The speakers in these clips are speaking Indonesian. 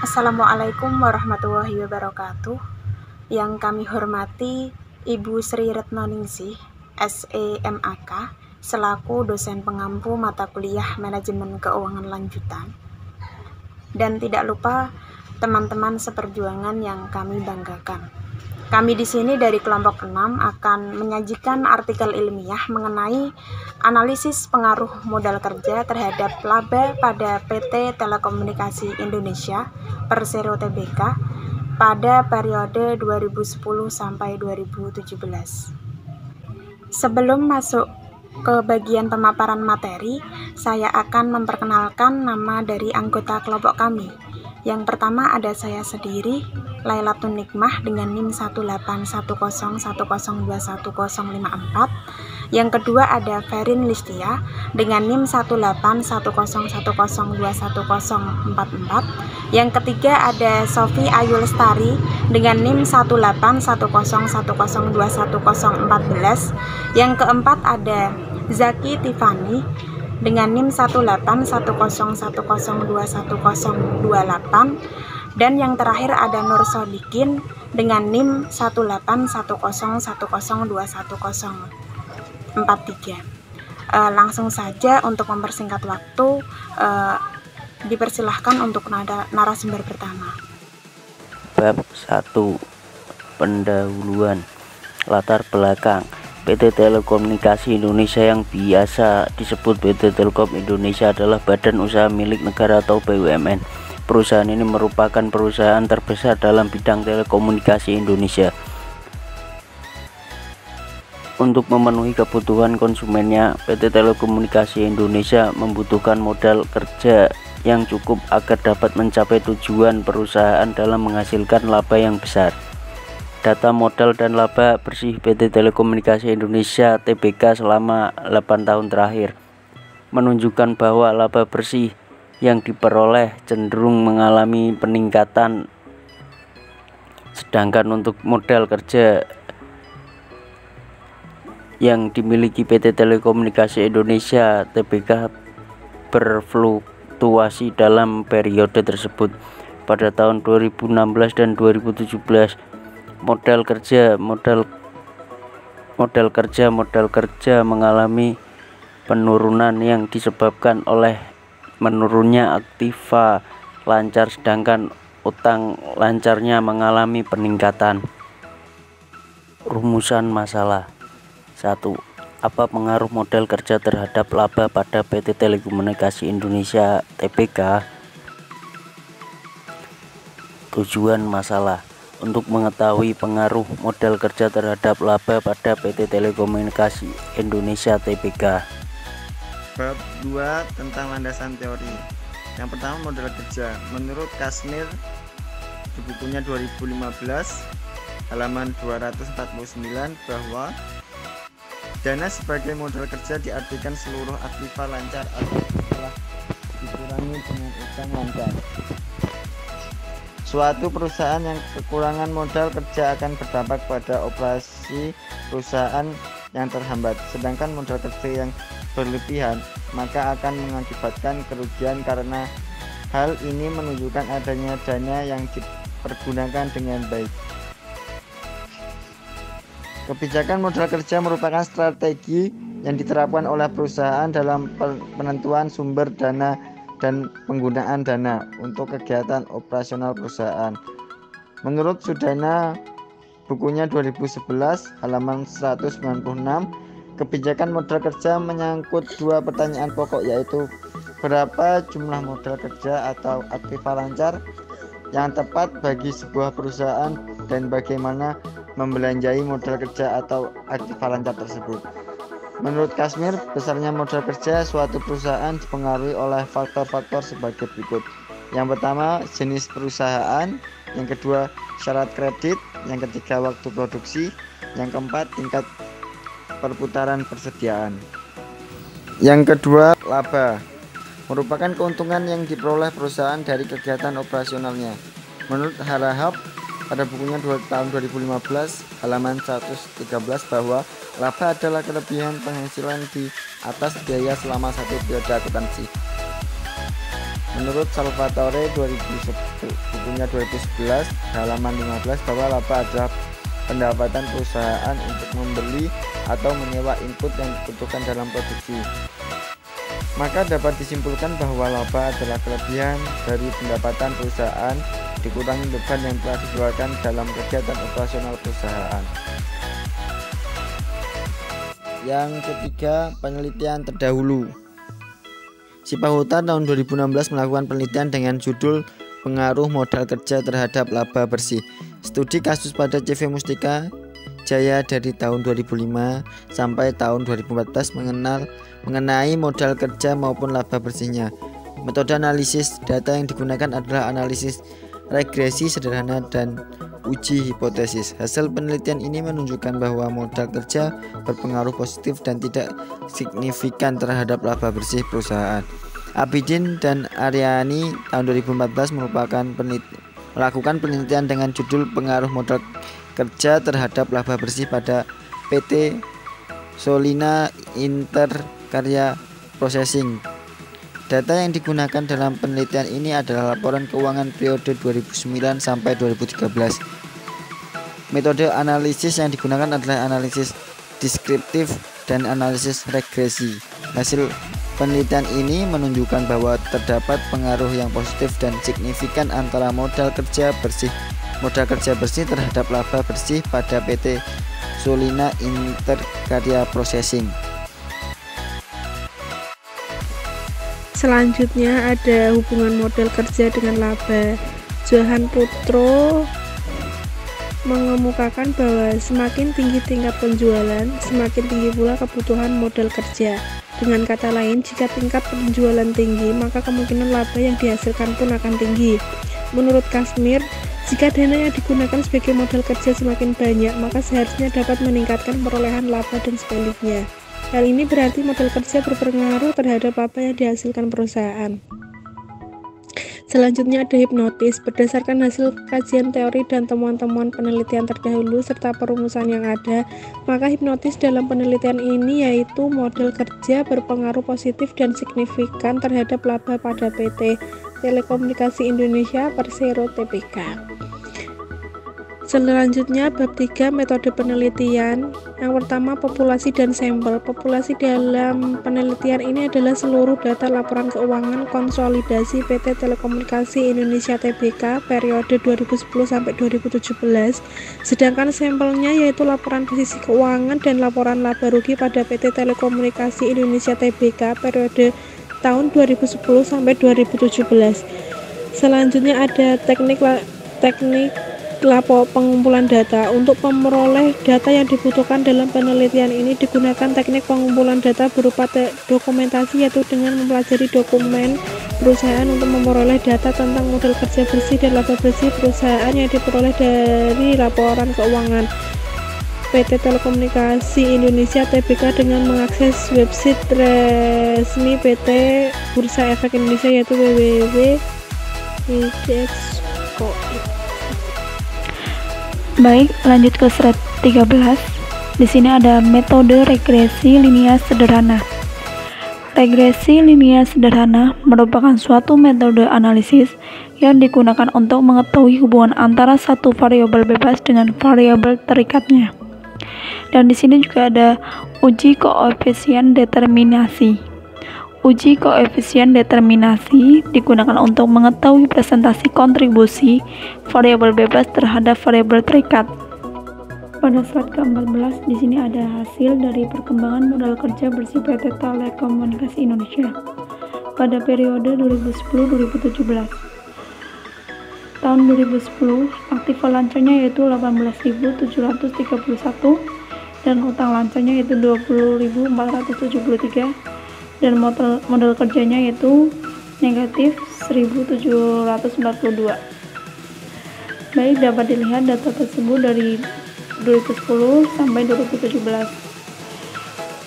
Assalamualaikum warahmatullahi wabarakatuh. Yang kami hormati Ibu Sri Retnoningsih, SEMAK, selaku dosen pengampu mata kuliah Manajemen Keuangan Lanjutan. Dan tidak lupa teman-teman seperjuangan yang kami banggakan. Kami di sini dari kelompok 6 akan menyajikan artikel ilmiah mengenai analisis pengaruh modal kerja terhadap laba pada PT Telekomunikasi Indonesia Persero Tbk pada periode 2010 sampai 2017. Sebelum masuk ke bagian pemaparan materi, saya akan memperkenalkan nama dari anggota kelompok kami. Yang pertama ada saya sendiri, Lailatun Nikmah dengan NIM 18101021054. Yang kedua ada Ferin Listia dengan NIM 18101021044. Yang ketiga ada Sofi Ayu Lestari dengan NIM 18101021014. Yang keempat ada Zaki Tiffany dengan NIM 18101021028, dan yang terakhir ada Nur Sodikin dengan NIM 18101021043. Langsung saja untuk mempersingkat waktu, dipersilahkan untuk narasumber pertama. Bab 1. Pendahuluan. Latar belakang. PT Telekomunikasi Indonesia yang biasa disebut PT Telkom Indonesia adalah badan usaha milik negara atau BUMN. Perusahaan ini merupakan perusahaan terbesar dalam bidang telekomunikasi Indonesia. Untuk memenuhi kebutuhan konsumennya, PT Telekomunikasi Indonesia membutuhkan modal kerja yang cukup agar dapat mencapai tujuan perusahaan dalam menghasilkan laba yang besar. Data modal dan laba bersih PT Telekomunikasi Indonesia Tbk selama 8 tahun terakhir menunjukkan bahwa laba bersih yang diperoleh cenderung mengalami peningkatan, sedangkan untuk modal kerja yang dimiliki PT Telekomunikasi Indonesia Tbk berfluktuasi dalam periode tersebut. Pada tahun 2016 dan 2017 modal kerja mengalami penurunan yang disebabkan oleh menurunnya aktiva lancar, sedangkan utang lancarnya mengalami peningkatan. Rumusan masalah. 1. Apa pengaruh modal kerja terhadap laba pada PT Telekomunikasi Indonesia Tbk? Tujuan masalah. Untuk mengetahui pengaruh modal kerja terhadap laba pada PT Telekomunikasi Indonesia Tbk. Bab 2 tentang landasan teori. Yang pertama, modal kerja. Menurut Kasmir di bukunya 2015 halaman 249 bahwa dana sebagai modal kerja diartikan seluruh aktiva lancar atau setelah dikurangi dengan utang lancar. Suatu perusahaan yang kekurangan modal kerja akan berdampak pada operasi perusahaan yang terhambat, sedangkan modal kerja yang berlebihan maka akan mengakibatkan kerugian karena hal ini menunjukkan adanya dana yang dipergunakan dengan baik. Kebijakan modal kerja merupakan strategi yang diterapkan oleh perusahaan dalam penentuan sumber dana dan penggunaan dana untuk kegiatan operasional perusahaan. Menurut Sudana bukunya 2011 halaman 196, kebijakan modal kerja menyangkut dua pertanyaan pokok, yaitu berapa jumlah modal kerja atau aktiva lancar yang tepat bagi sebuah perusahaan dan bagaimana membelanjai modal kerja atau aktiva lancar tersebut. Menurut Kasmir, besarnya modal kerja suatu perusahaan dipengaruhi oleh faktor-faktor sebagai berikut. Yang pertama, jenis perusahaan. Yang kedua, syarat kredit. Yang ketiga, waktu produksi. Yang keempat, tingkat perputaran persediaan. Yang kedua, laba. Merupakan keuntungan yang diperoleh perusahaan dari kegiatan operasionalnya. Menurut Harahap pada bukunya tahun 2015 halaman 113 bahwa laba adalah kelebihan penghasilan di atas biaya selama satu periode akuntansi. Menurut Salvatore bukunya 2011 halaman 15 bahwa laba adalah pendapatan perusahaan untuk membeli atau menyewa input yang dibutuhkan dalam produksi. Maka dapat disimpulkan bahwa laba adalah kelebihan dari pendapatan perusahaan dikurangi beban yang telah dikeluarkan dalam kegiatan operasional perusahaan. Yang ketiga, penelitian terdahulu. Sipahuta tahun 2016 melakukan penelitian dengan judul Pengaruh Modal Kerja Terhadap Laba Bersih. Studi kasus pada CV Mustika Jaya dari tahun 2005 sampai tahun 2014 mengenai modal kerja maupun laba bersihnya. Metode analisis data yang digunakan adalah analisis regresi sederhana dan uji hipotesis. Hasil penelitian ini menunjukkan bahwa modal kerja berpengaruh positif dan tidak signifikan terhadap laba bersih perusahaan. Abidin dan Aryani tahun 2014 melakukan penelitian dengan judul Pengaruh Modal Kerja Terhadap Laba Bersih pada PT Solina Interkarya Processing. Data yang digunakan dalam penelitian ini adalah laporan keuangan periode 2009 sampai 2013. Metode analisis yang digunakan adalah analisis deskriptif dan analisis regresi. Hasil penelitian ini menunjukkan bahwa terdapat pengaruh yang positif dan signifikan antara modal kerja bersih terhadap laba bersih pada PT Solina Interkarya Processing. Selanjutnya ada hubungan modal kerja dengan laba. Johan Putro mengemukakan bahwa semakin tinggi tingkat penjualan, semakin tinggi pula kebutuhan modal kerja. Dengan kata lain, jika tingkat penjualan tinggi, maka kemungkinan laba yang dihasilkan pun akan tinggi. Menurut Kasmir, jika dana yang digunakan sebagai modal kerja semakin banyak, maka seharusnya dapat meningkatkan perolehan laba dan sebaliknya. Hal ini berarti modal kerja berpengaruh terhadap apa yang dihasilkan perusahaan. Selanjutnya ada hipnotis. Berdasarkan hasil kajian teori dan temuan-temuan penelitian terdahulu serta perumusan yang ada, maka hipnotis dalam penelitian ini yaitu modal kerja berpengaruh positif dan signifikan terhadap laba pada PT Telekomunikasi Indonesia Persero Tbk. Selanjutnya bab 3 metode penelitian. Yang pertama, populasi dan sampel. Populasi dalam penelitian ini adalah seluruh data laporan keuangan konsolidasi PT Telekomunikasi Indonesia Tbk periode 2010 sampai 2017. Sedangkan sampelnya yaitu laporan posisi keuangan dan laporan laba rugi pada PT Telekomunikasi Indonesia Tbk periode tahun 2010 sampai 2017. Selanjutnya ada teknik pengumpulan data. Untuk memperoleh data yang dibutuhkan dalam penelitian ini digunakan teknik pengumpulan data berupa dokumentasi, yaitu dengan mempelajari dokumen perusahaan untuk memperoleh data tentang modal kerja bersih dan laba bersih perusahaan yang diperoleh dari laporan keuangan PT Telekomunikasi Indonesia Tbk dengan mengakses website resmi PT Bursa Efek Indonesia yaitu www.idexco. Baik, lanjut ke slide 13. Di sini ada metode regresi linear sederhana. Regresi linear sederhana merupakan suatu metode analisis yang digunakan untuk mengetahui hubungan antara satu variabel bebas dengan variabel terikatnya. Dan di sini juga ada uji koefisien determinasi. Uji koefisien determinasi digunakan untuk mengetahui presentasi kontribusi variabel bebas terhadap variabel terikat. Pada slide ke-14 di sini ada hasil dari perkembangan modal kerja bersih PT Telekomunikasi Indonesia pada periode 2010-2017. Tahun 2010, aktiva lancanya yaitu 18.731 dan utang lancanya yaitu 20.473 dan modal kerjanya yaitu negatif 1.792. Baik, dapat dilihat data tersebut dari 2010 sampai 2017.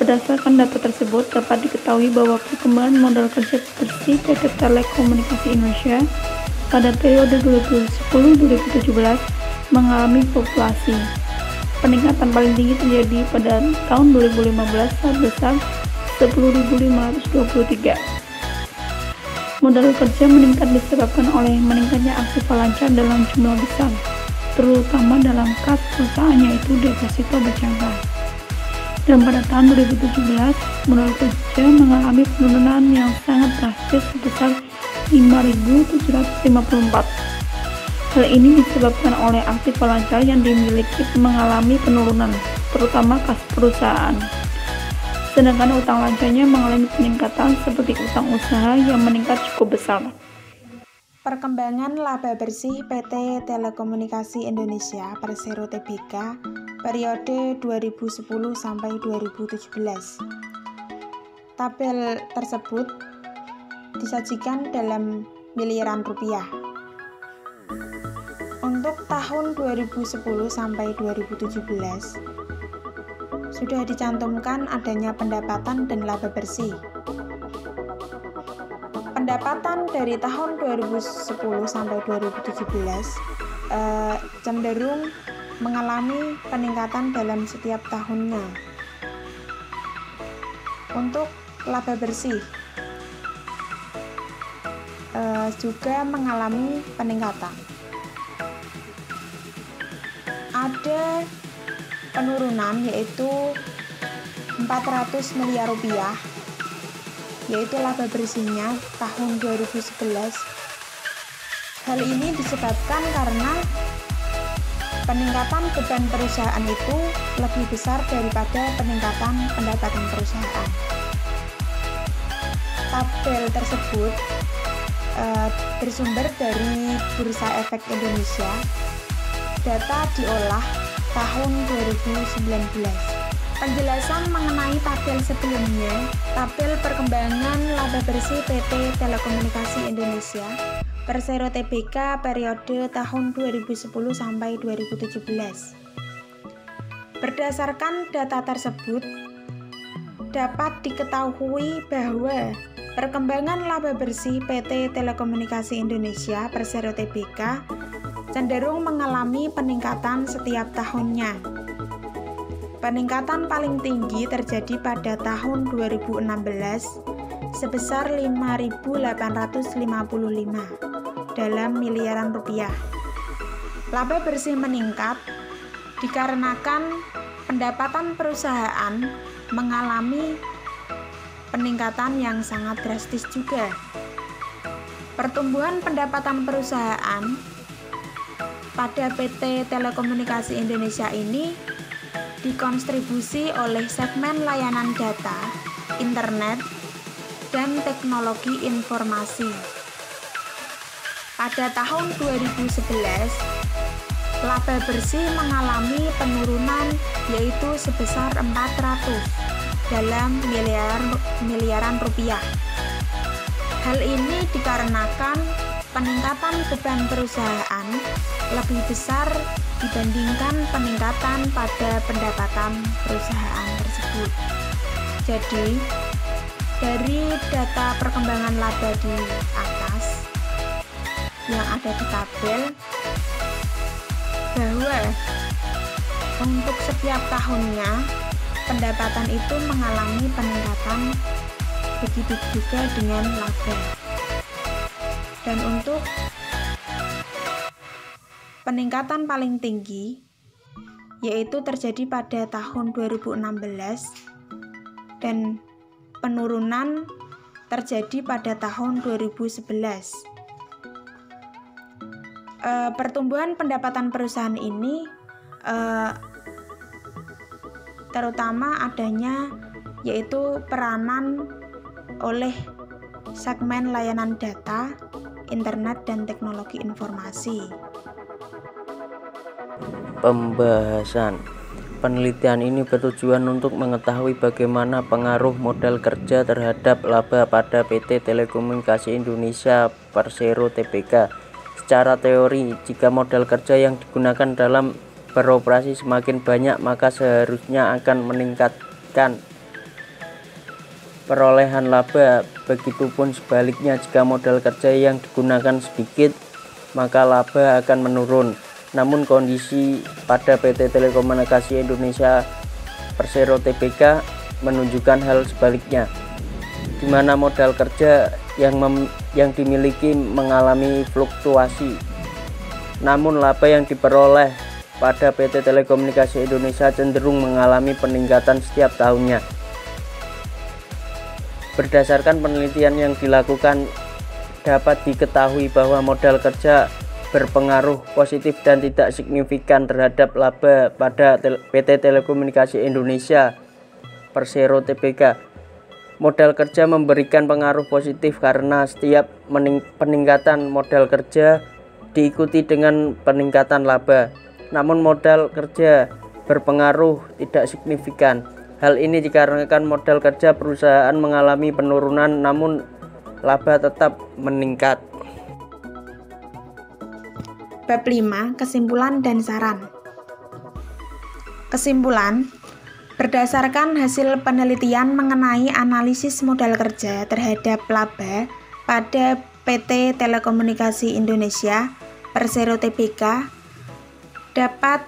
Berdasarkan data tersebut dapat diketahui bahwa perkembangan modal kerja bersih PT Telekomunikasi Indonesia pada periode 2010-2017 mengalami fluktuasi. Peningkatan paling tinggi terjadi pada tahun 2015 sebesar 10.523. Modal kerja meningkat disebabkan oleh meningkatnya aktiva lancar dalam jumlah besar, terutama dalam kas perusahaan yaitu deposito berjangka. Dan pada tahun 2017, modal kerja mengalami penurunan yang sangat drastis sebesar 5.754. Hal ini disebabkan oleh aktiva lancar yang dimiliki mengalami penurunan, terutama kas perusahaan. Sedangkan utang lancarnya mengalami peningkatan seperti utang usaha yang meningkat cukup besar. Perkembangan laba bersih PT Telekomunikasi Indonesia Persero Tbk periode 2010 sampai 2017. Tabel tersebut disajikan dalam miliaran rupiah. Untuk tahun 2010 sampai 2017 sudah dicantumkan adanya pendapatan dan laba bersih. Pendapatan dari tahun 2010 sampai 2017 cenderung mengalami peningkatan dalam setiap tahunnya. Untuk laba bersih juga mengalami peningkatan. Ada penurunan yaitu 400 miliar rupiah, yaitu laba bersihnya tahun 2011. Hal ini disebabkan karena peningkatan beban perusahaan itu lebih besar daripada peningkatan pendapatan perusahaan. Tabel tersebut bersumber dari Bursa Efek Indonesia. Data diolah tahun 2019. Penjelasan mengenai tabel sebelumnya, tabel perkembangan laba bersih PT Telekomunikasi Indonesia Persero Tbk periode tahun 2010 sampai 2017. Berdasarkan data tersebut, dapat diketahui bahwa perkembangan laba bersih PT Telekomunikasi Indonesia Persero Tbk cenderung mengalami peningkatan setiap tahunnya. Peningkatan paling tinggi terjadi pada tahun 2016 sebesar 5.855 dalam miliaran rupiah. Laba bersih meningkat dikarenakan pendapatan perusahaan mengalami peningkatan yang sangat drastis juga. Pertumbuhan pendapatan perusahaan pada PT Telekomunikasi Indonesia ini dikontribusi oleh segmen layanan data, internet, dan teknologi informasi. Pada tahun 2011, laba bersih mengalami penurunan yaitu sebesar 400 dalam miliaran rupiah. Hal ini dikarenakan peningkatan beban perusahaan lebih besar dibandingkan peningkatan pada pendapatan perusahaan tersebut. Jadi, dari data perkembangan laba di atas yang ada di tabel, bahwa untuk setiap tahunnya pendapatan itu mengalami peningkatan, begitu juga dengan laba. Dan untuk peningkatan paling tinggi yaitu terjadi pada tahun 2016 dan penurunan terjadi pada tahun 2011. Pertumbuhan pendapatan perusahaan ini terutama adanya yaitu peranan oleh segmen layanan data, internet, dan teknologi informasi. Pembahasan penelitian ini bertujuan untuk mengetahui bagaimana pengaruh modal kerja terhadap laba pada PT Telekomunikasi Indonesia Persero Tbk. Secara teori, jika modal kerja yang digunakan dalam beroperasi semakin banyak, maka seharusnya akan meningkatkan perolehan laba. Begitupun sebaliknya, jika modal kerja yang digunakan sedikit, maka laba akan menurun. Namun kondisi pada PT Telekomunikasi Indonesia Persero Tbk menunjukkan hal sebaliknya, di mana modal kerja yang dimiliki mengalami fluktuasi. Namun laba yang diperoleh pada PT Telekomunikasi Indonesia cenderung mengalami peningkatan setiap tahunnya. Berdasarkan penelitian yang dilakukan, dapat diketahui bahwa modal kerja berpengaruh positif dan tidak signifikan terhadap laba pada PT Telekomunikasi Indonesia Persero Tbk. Modal kerja memberikan pengaruh positif karena setiap peningkatan modal kerja diikuti dengan peningkatan laba. Namun modal kerja berpengaruh tidak signifikan. Hal ini dikarenakan modal kerja perusahaan mengalami penurunan namun laba tetap meningkat. Bab 5. Kesimpulan dan saran. Kesimpulan: berdasarkan hasil penelitian mengenai analisis modal kerja terhadap laba pada PT Telekomunikasi Indonesia Persero Tbk, dapat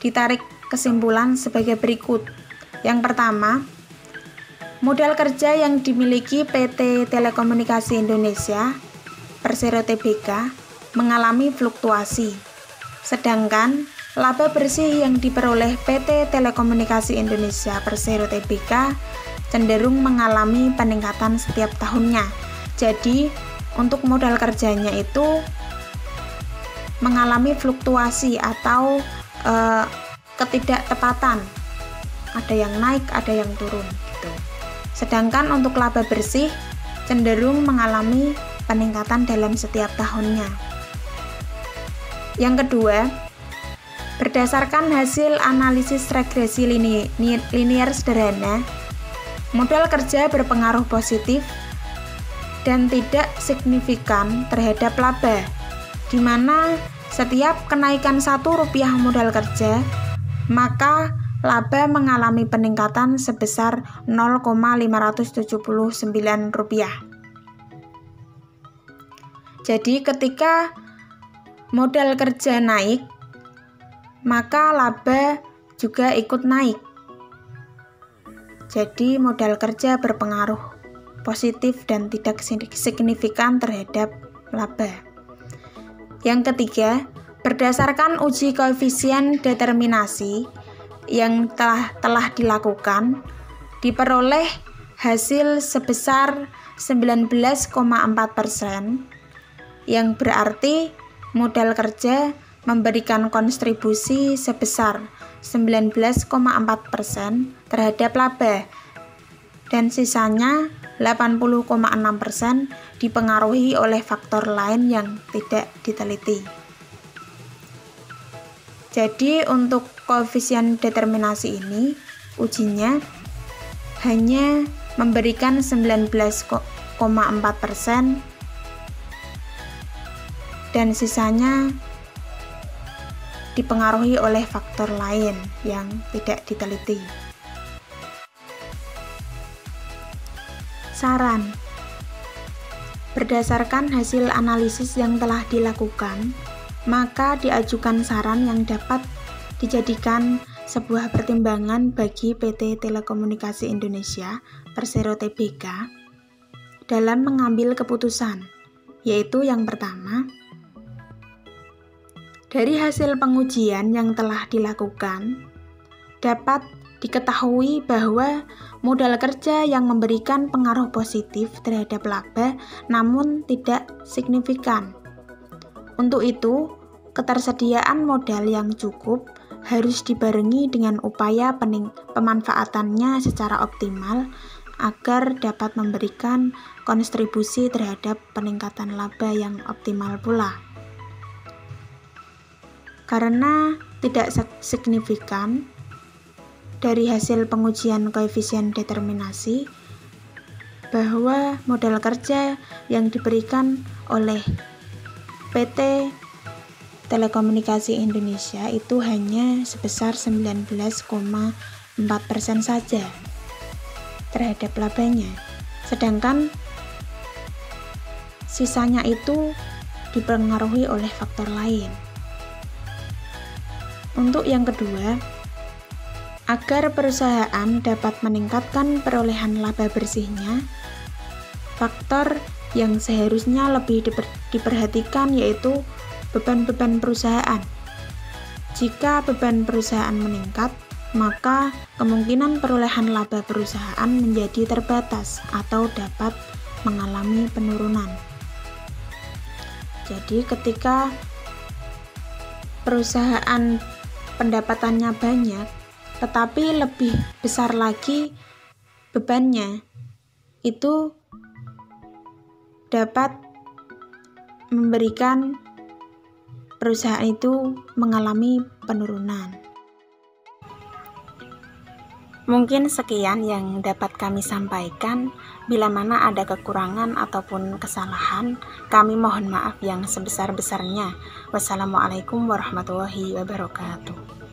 ditarik kesimpulan sebagai berikut. Yang pertama, modal kerja yang dimiliki PT Telekomunikasi Indonesia Persero Tbk mengalami fluktuasi, sedangkan laba bersih yang diperoleh PT Telekomunikasi Indonesia Persero Tbk cenderung mengalami peningkatan setiap tahunnya. Jadi, untuk modal kerjanya itu mengalami fluktuasi atau ketidaktepatan. Ada yang naik, ada yang turun gitu. Sedangkan untuk laba bersih cenderung mengalami peningkatan dalam setiap tahunnya. Yang kedua, berdasarkan hasil analisis regresi linier sederhana, modal kerja berpengaruh positif dan tidak signifikan terhadap laba, di mana setiap kenaikan Rp1 modal kerja, maka laba mengalami peningkatan sebesar Rp0,579. Jadi ketika modal kerja naik, maka laba juga ikut naik. Jadi modal kerja berpengaruh positif dan tidak signifikan terhadap laba. Yang ketiga, berdasarkan uji koefisien determinasi yang telah dilakukan, diperoleh hasil sebesar 19,4%, yang berarti modal kerja memberikan kontribusi sebesar 19,4% terhadap laba, dan sisanya 80,6% dipengaruhi oleh faktor lain yang tidak diteliti. Jadi untuk koefisien determinasi ini, ujinya hanya memberikan 19,4% dan sisanya dipengaruhi oleh faktor lain yang tidak diteliti. Saran: berdasarkan hasil analisis yang telah dilakukan, maka diajukan saran yang dapat dijadikan sebuah pertimbangan bagi PT Telekomunikasi Indonesia Persero Tbk dalam mengambil keputusan, yaitu yang pertama, dari hasil pengujian yang telah dilakukan, dapat diketahui bahwa modal kerja yang memberikan pengaruh positif terhadap laba namun tidak signifikan. Untuk itu, ketersediaan modal yang cukup harus dibarengi dengan upaya pemanfaatannya secara optimal agar dapat memberikan kontribusi terhadap peningkatan laba yang optimal pula. Karena tidak signifikan dari hasil pengujian koefisien determinasi bahwa modal kerja yang diberikan oleh PT Telekomunikasi Indonesia itu hanya sebesar 19,4% saja terhadap labanya, sedangkan sisanya itu dipengaruhi oleh faktor lain. Untuk yang kedua, agar perusahaan dapat meningkatkan perolehan laba bersihnya, faktor yang seharusnya lebih diperhatikan, yaitu beban-beban perusahaan. Jika beban perusahaan meningkat, maka kemungkinan perolehan laba perusahaan menjadi terbatas atau dapat mengalami penurunan. Jadi ketika perusahaan pendapatannya banyak, tetapi lebih besar lagi bebannya, itu dapat memberikan perusahaan itu mengalami penurunan. Mungkin sekian yang dapat kami sampaikan. Bila mana ada kekurangan ataupun kesalahan, kami mohon maaf yang sebesar-besarnya. Wassalamualaikum warahmatullahi wabarakatuh.